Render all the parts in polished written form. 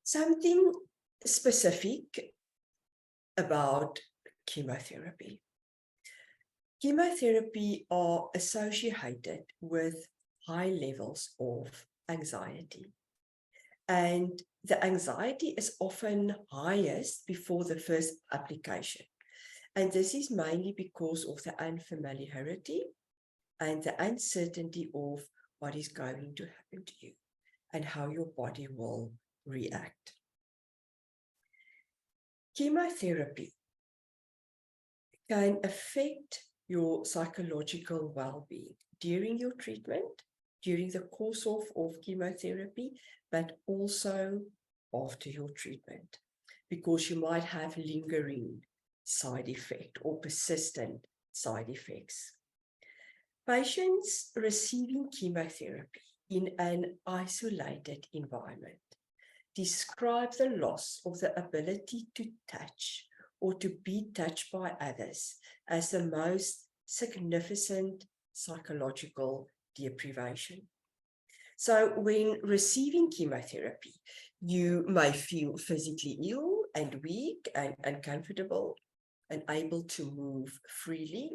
Something specific about chemotherapy. Chemotherapy are associated with high levels of anxiety. And the anxiety is often highest before the first application. And this is mainly because of the unfamiliarity and the uncertainty of what is going to happen to you and how your body will react. Chemotherapy can affect your psychological well-being during your treatment, during the course of chemotherapy, but also after your treatment, because you might have lingering side effects or persistent side effects. Patients receiving chemotherapy in an isolated environment describe the loss of the ability to touch or to be touched by others as the most significant psychological deprivation. So when receiving chemotherapy, you may feel physically ill and weak and uncomfortable and able to move freely.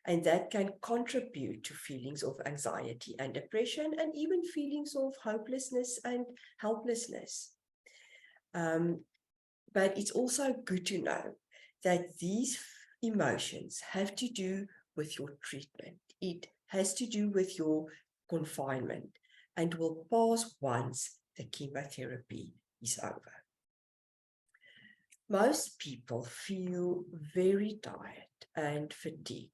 And that can contribute to feelings of anxiety and depression, and even feelings of hopelessness and helplessness. But it's also good to know that these emotions have to do with your treatment. It has to do with your confinement and will pass once the chemotherapy is over. Most people feel very tired and fatigued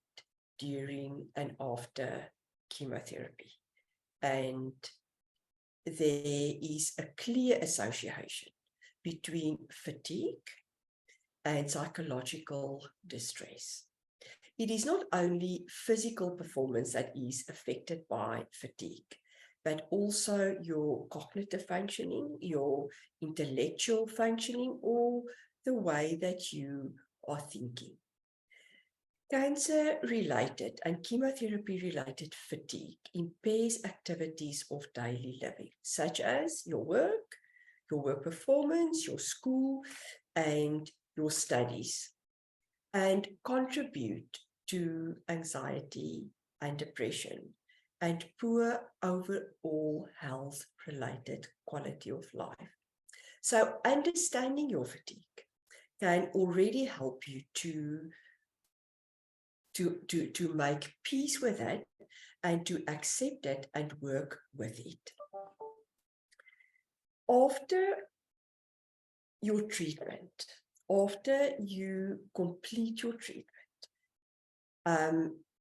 during and after chemotherapy. And there is a clear association between fatigue and psychological distress. It is not only physical performance that is affected by fatigue, but also your cognitive functioning, your intellectual functioning, or the way that you are thinking. Cancer-related and chemotherapy-related fatigue impairs activities of daily living, such as your work performance, your school, and your studies, and contribute to anxiety and depression and poor overall health-related quality of life. So understanding your fatigue can already help you to make peace with it and to accept it and work with it. After your treatment, after you complete your treatment,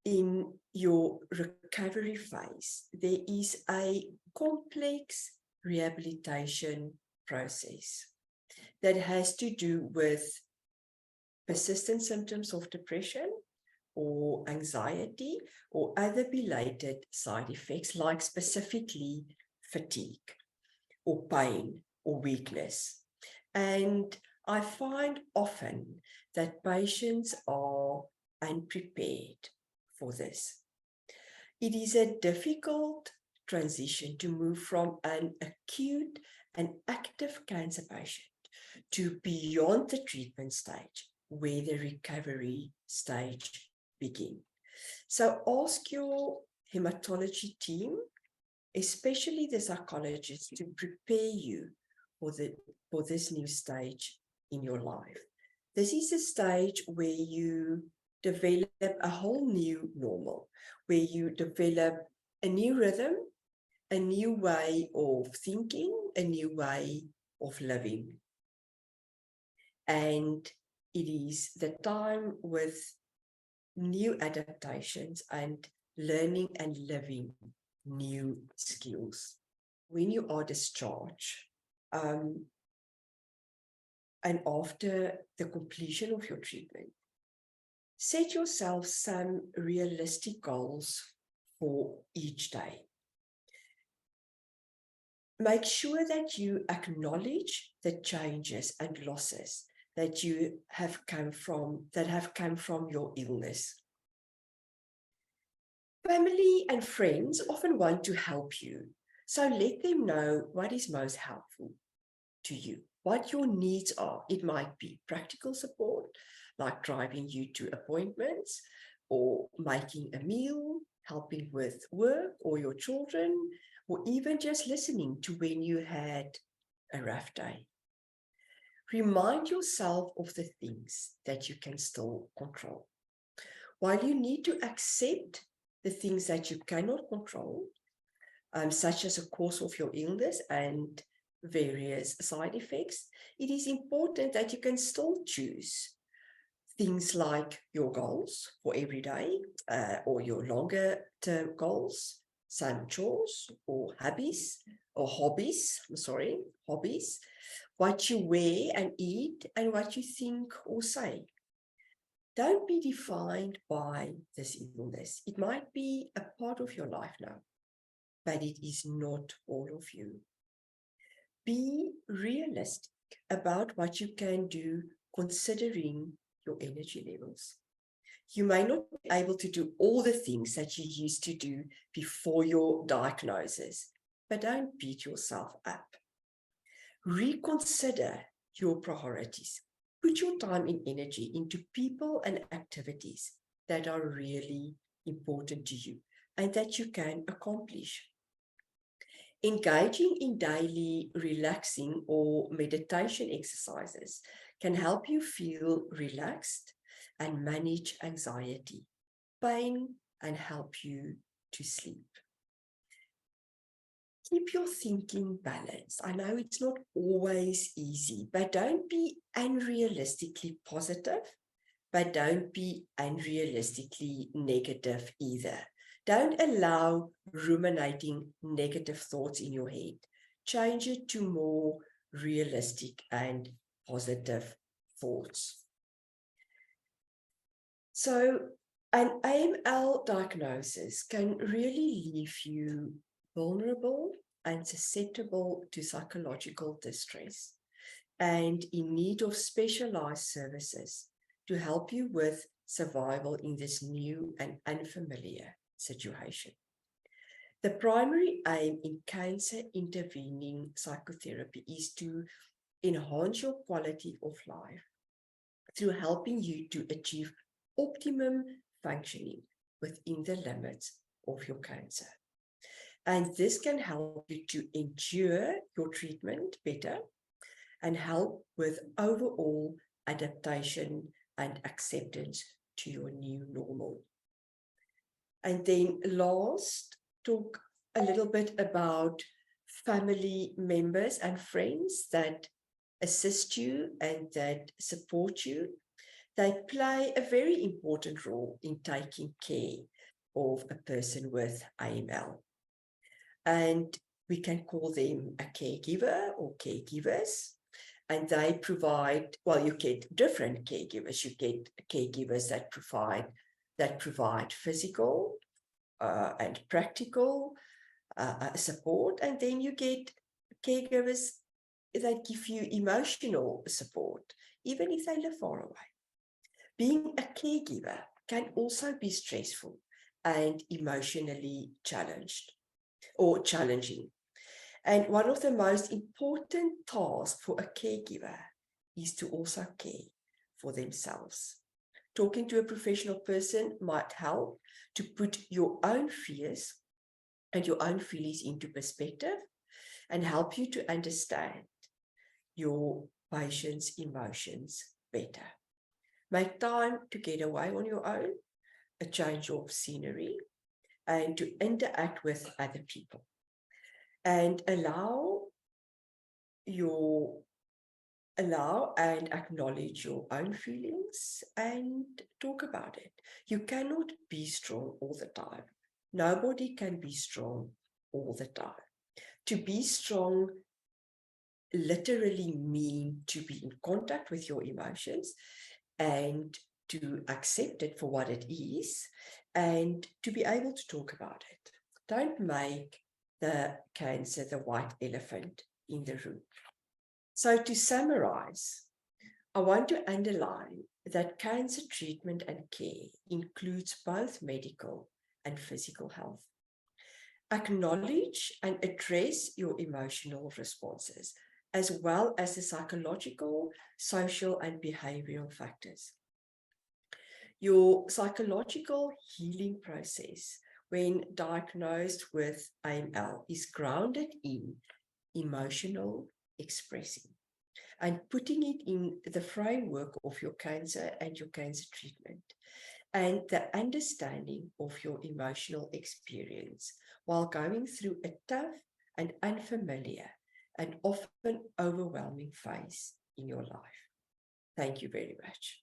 in your recovery phase, there is a complex rehabilitation process that has to do with persistent symptoms of depression or anxiety or other belated side effects, like specifically fatigue or pain or weakness. And I find often that patients are unprepared for this. It is a difficult transition to move from an acute and active cancer patient to beyond the treatment stage, where the recovery stage begins. So ask your hematology team, especially the psychologist, to prepare you for this new stage in your life. This is a stage where you develop a whole new normal, where you develop a new rhythm, a new way of thinking, a new way of living. And it is the time with new adaptations and learning and living new skills. When you are discharged, and after the completion of your treatment, set yourself some realistic goals for each day. Make sure that you acknowledge the changes and losses that have come from your illness. Family and friends often want to help you, so let them know what is most helpful. to you, what your needs are. It might be practical support, like driving you to appointments, or making a meal, helping with work or your children, or even just listening to when you had a rough day. Remind yourself of the things that you can still control. While you need to accept the things that you cannot control, such as a cause of your illness and various side effects, it is important that you can still choose things like your goals for every day, or your longer term goals, some chores or hobbies, what you wear and eat, and what you think or say. Don't be defined by this illness. It might be a part of your life now, but it is not all of you. Be realistic about what you can do considering your energy levels. You may not be able to do all the things that you used to do before your diagnosis, but don't beat yourself up. Reconsider your priorities. Put your time and energy into people and activities that are really important to you and that you can accomplish. Engaging in daily relaxing or meditation exercises can help you feel relaxed and manage anxiety, pain, and help you to sleep. Keep your thinking balanced. I know it's not always easy, but don't be unrealistically positive, but don't be unrealistically negative either. Don't allow ruminating negative thoughts in your head. Change it to more realistic and positive thoughts. So, an AML diagnosis can really leave you vulnerable and susceptible to psychological distress and in need of specialized services to help you with survival in this new and unfamiliar situation. The primary aim in cancer intervening psychotherapy is to enhance your quality of life through helping you to achieve optimum functioning within the limits of your cancer. And this can help you to endure your treatment better and help with overall adaptation and acceptance to your new normal. And then last, talk a little bit about family members and friends that assist you and that support you. They play a very important role in taking care of a person with AML. And we can call them a caregiver or caregivers. And they provide, well, you get different caregivers. You get caregivers that provide physical and practical support. And then you get caregivers that give you emotional support, even if they live far away. Being a caregiver can also be stressful and emotionally challenged or challenging. And one of the most important tasks for a caregiver is to also care for themselves. Talking to a professional person might help to put your own fears and your own feelings into perspective and help you to understand your patient's emotions better. Make time to get away on your own, a change of scenery, and to interact with other people. And allow and acknowledge your own feelings and talk about it. You cannot be strong all the time. Nobody can be strong all the time. To be strong literally means to be in contact with your emotions and to accept it for what it is and to be able to talk about it. Don't make the cancer the white elephant in the room. So to summarize, I want to underline that cancer treatment and care includes both medical and physical health. Acknowledge and address your emotional responses. as well as the psychological, social, and behavioral factors. Your psychological healing process, when diagnosed with AML, is grounded in emotional expressing and putting it in the framework of your cancer and your cancer treatment, and the understanding of your emotional experience while going through a tough and unfamiliar and often overwhelming phase in your life. Thank you very much.